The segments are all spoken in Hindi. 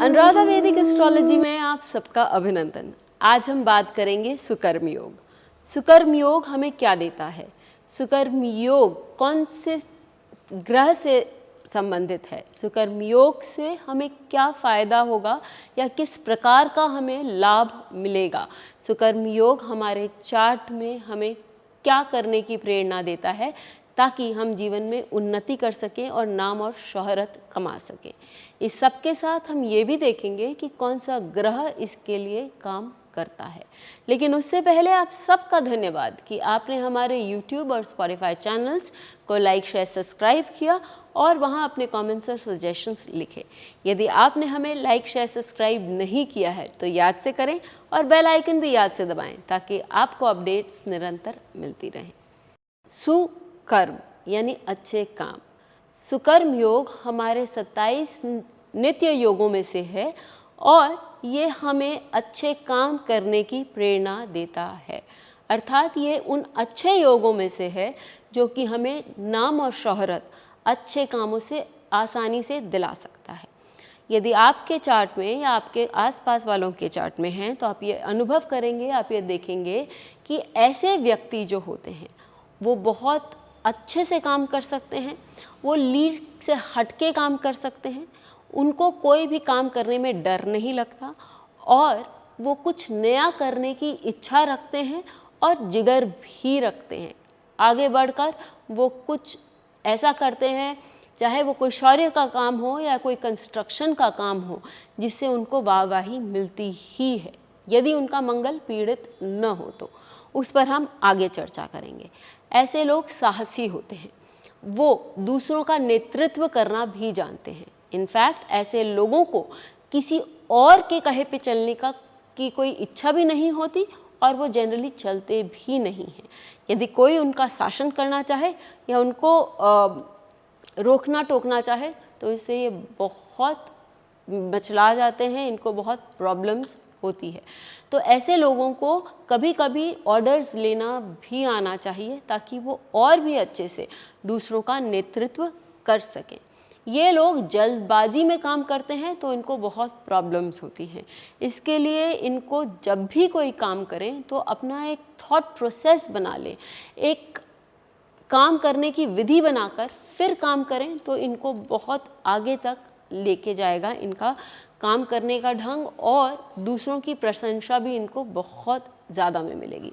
अनुराधा वैदिक एस्ट्रोलॉजी में आप सबका अभिनंदन। आज हम बात करेंगे सुकर्म योग। सुकर्म योग हमें क्या देता है? सुकर्म योग कौन से ग्रह से संबंधित है? सुकर्म योग से हमें क्या फ़ायदा होगा या किस प्रकार का हमें लाभ मिलेगा? सुकर्म योग हमारे चार्ट में हमें क्या करने की प्रेरणा देता है ताकि हम जीवन में उन्नति कर सकें और नाम और शोहरत कमा सकें। इस सब के साथ हम ये भी देखेंगे कि कौन सा ग्रह इसके लिए काम करता है। लेकिन उससे पहले आप सबका धन्यवाद कि आपने हमारे YouTube और Spotify चैनल्स को लाइक, शेयर, सब्सक्राइब किया और वहाँ अपने कमेंट्स और सजेशंस लिखे। यदि आपने हमें लाइक, शेयर, सब्सक्राइब नहीं किया है तो याद से करें और बेल आइकन भी याद से दबाएं ताकि आपको अपडेट्स निरंतर मिलती रहें। सुकर्म यानी अच्छे काम। सुकर्म योग हमारे 27 नित्य योगों में से है और ये हमें अच्छे काम करने की प्रेरणा देता है। अर्थात ये उन अच्छे योगों में से है जो कि हमें नाम और शोहरत अच्छे कामों से आसानी से दिला सकता है। यदि आपके चार्ट में या आपके आसपास वालों के चार्ट में हैं तो आप ये अनुभव करेंगे, आप ये देखेंगे कि ऐसे व्यक्ति जो होते हैं वो बहुत अच्छे से काम कर सकते हैं, वो लीड से हटके काम कर सकते हैं, उनको कोई भी काम करने में डर नहीं लगता और वो कुछ नया करने की इच्छा रखते हैं और जिगर भी रखते हैं। आगे बढ़कर वो कुछ ऐसा करते हैं, चाहे वो कोई शौर्य का काम हो या कोई कंस्ट्रक्शन का काम हो, जिससे उनको वाहवाही मिलती ही है। यदि उनका मंगल पीड़ित न हो तो उस पर हम आगे चर्चा करेंगे। ऐसे लोग साहसी होते हैं, वो दूसरों का नेतृत्व करना भी जानते हैं। इनफैक्ट ऐसे लोगों को किसी और के कहे पे चलने की कोई इच्छा भी नहीं होती और वो जनरली चलते भी नहीं हैं। यदि कोई उनका शासन करना चाहे या उनको रोकना टोकना चाहे तो इससे ये बहुत मचला जाते हैं, इनको बहुत प्रॉब्लम्स होती है। तो ऐसे लोगों को कभी कभी ऑर्डर्स लेना भी आना चाहिए ताकि वो और भी अच्छे से दूसरों का नेतृत्व कर सकें। ये लोग जल्दबाजी में काम करते हैं तो इनको बहुत प्रॉब्लम्स होती हैं। इसके लिए इनको जब भी कोई काम करें तो अपना एक थॉट प्रोसेस बना लें, एक काम करने की विधि बनाकर फिर काम करें तो इनको बहुत आगे तक लेके जाएगा इनका काम करने का ढंग, और दूसरों की प्रशंसा भी इनको बहुत ज़्यादा में मिलेगी।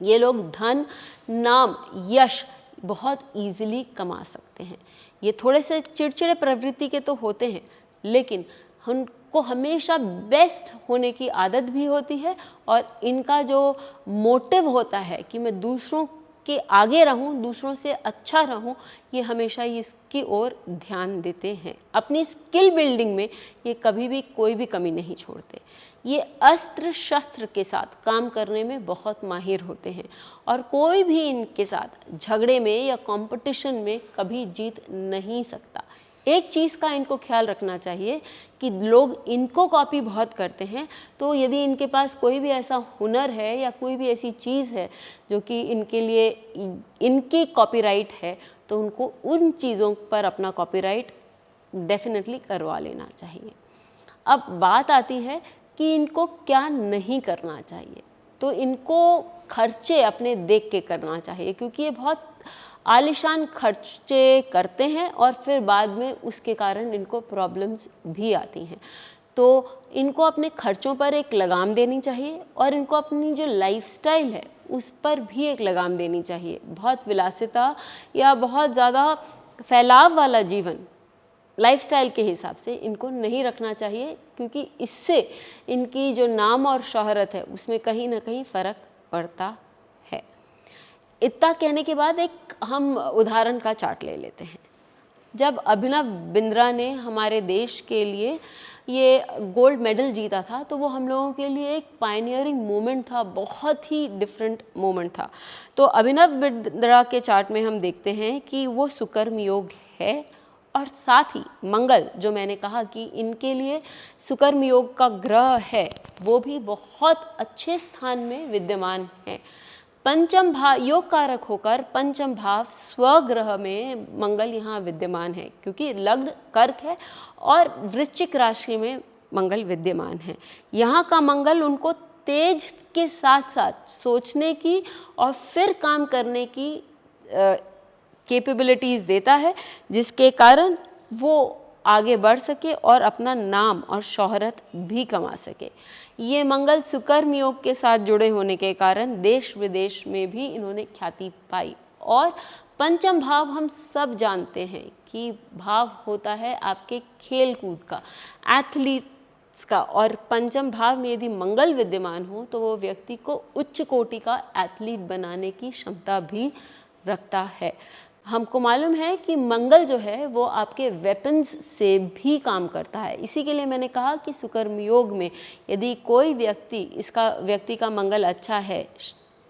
ये लोग धन, नाम, यश बहुत ईजिली कमा सकते हैं। ये थोड़े से चिड़चिड़े प्रवृत्ति के तो होते हैं, लेकिन उनको हमेशा बेस्ट होने की आदत भी होती है और इनका जो मोटिव होता है कि मैं दूसरों के आगे रहूं, दूसरों से अच्छा रहूं, ये हमेशा इसकी ओर ध्यान देते हैं। अपनी स्किल बिल्डिंग में ये कभी भी कोई भी कमी नहीं छोड़ते। ये अस्त्र शस्त्र के साथ काम करने में बहुत माहिर होते हैं और कोई भी इनके साथ झगड़े में या कंपटीशन में कभी जीत नहीं सकता। एक चीज़ का इनको ख्याल रखना चाहिए कि लोग इनको कॉपी बहुत करते हैं, तो यदि इनके पास कोई भी ऐसा हुनर है या कोई भी ऐसी चीज़ है जो कि इनके लिए इनकी कॉपीराइट है तो उनको उन चीज़ों पर अपना कॉपीराइट डेफिनेटली करवा लेना चाहिए। अब बात आती है कि इनको क्या नहीं करना चाहिए। तो इनको खर्चे अपने देख के करना चाहिए, क्योंकि ये बहुत आलीशान खर्चे करते हैं और फिर बाद में उसके कारण इनको प्रॉब्लम्स भी आती हैं। तो इनको अपने खर्चों पर एक लगाम देनी चाहिए और इनको अपनी जो लाइफस्टाइल है उस पर भी एक लगाम देनी चाहिए। बहुत विलासिता या बहुत ज़्यादा फैलाव वाला जीवन लाइफस्टाइल के हिसाब से इनको नहीं रखना चाहिए, क्योंकि इससे इनकी जो नाम और शोहरत है उसमें कहीं ना कहीं फ़र्क पड़ता है। इतना कहने के बाद एक हम उदाहरण का चार्ट ले लेते हैं। जब अभिनव बिंद्रा ने हमारे देश के लिए ये गोल्ड मेडल जीता था तो वो हम लोगों के लिए एक पायनियरिंग मोमेंट था, बहुत ही डिफरेंट मोमेंट था। तो अभिनव बिंद्रा के चार्ट में हम देखते हैं कि वो सुकर्म योग है और साथ ही मंगल, जो मैंने कहा कि इनके लिए सुकर्म योग का ग्रह है, वो भी बहुत अच्छे स्थान में विद्यमान है। पंचम भाव योग कारक होकर पंचम भाव स्वग्रह में मंगल यहाँ विद्यमान है, क्योंकि लग्न कर्क है और वृश्चिक राशि में मंगल विद्यमान है। यहाँ का मंगल उनको तेज के साथ साथ सोचने की और फिर काम करने की कैपेबिलिटीज़ देता है, जिसके कारण वो आगे बढ़ सके और अपना नाम और शोहरत भी कमा सके। ये मंगल सुकर्म योग के साथ जुड़े होने के कारण देश विदेश में भी इन्होंने ख्याति पाई। और पंचम भाव हम सब जानते हैं कि भाव होता है आपके खेल कूद का, एथलीट्स का, और पंचम भाव में यदि मंगल विद्यमान हो तो वो व्यक्ति को उच्च कोटि का एथलीट बनाने की क्षमता भी रखता है। हमको मालूम है कि मंगल जो है वो आपके वेपन्स से भी काम करता है। इसी के लिए मैंने कहा कि सुकर्म योग में यदि कोई व्यक्ति का मंगल अच्छा है,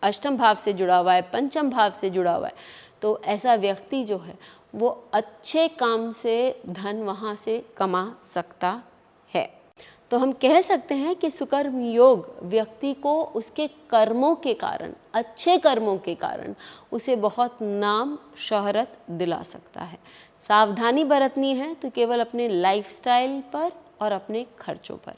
अष्टम भाव से जुड़ा हुआ है, पंचम भाव से जुड़ा हुआ है, तो ऐसा व्यक्ति जो है वो अच्छे काम से धन वहाँ से कमा सकता है। तो हम कह सकते हैं कि सुकर्म योग व्यक्ति को उसके कर्मों के कारण, अच्छे कर्मों के कारण उसे बहुत नाम शोहरत दिला सकता है। सावधानी बरतनी है तो केवल अपने लाइफस्टाइल पर और अपने खर्चों पर।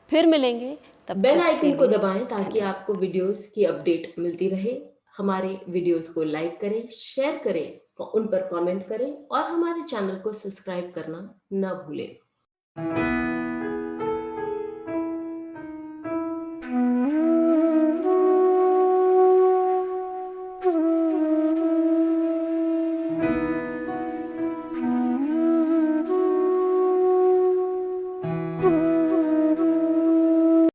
फिर मिलेंगे, तब बेल तक के आइकन को लिए दबाएं ताकि धन्यवाद। आपको वीडियोस की अपडेट मिलती रहे। हमारे वीडियोस को लाइक करें, शेयर करें, उन पर कमेंट करें और हमारे चैनल को सब्सक्राइब करना न भूलें।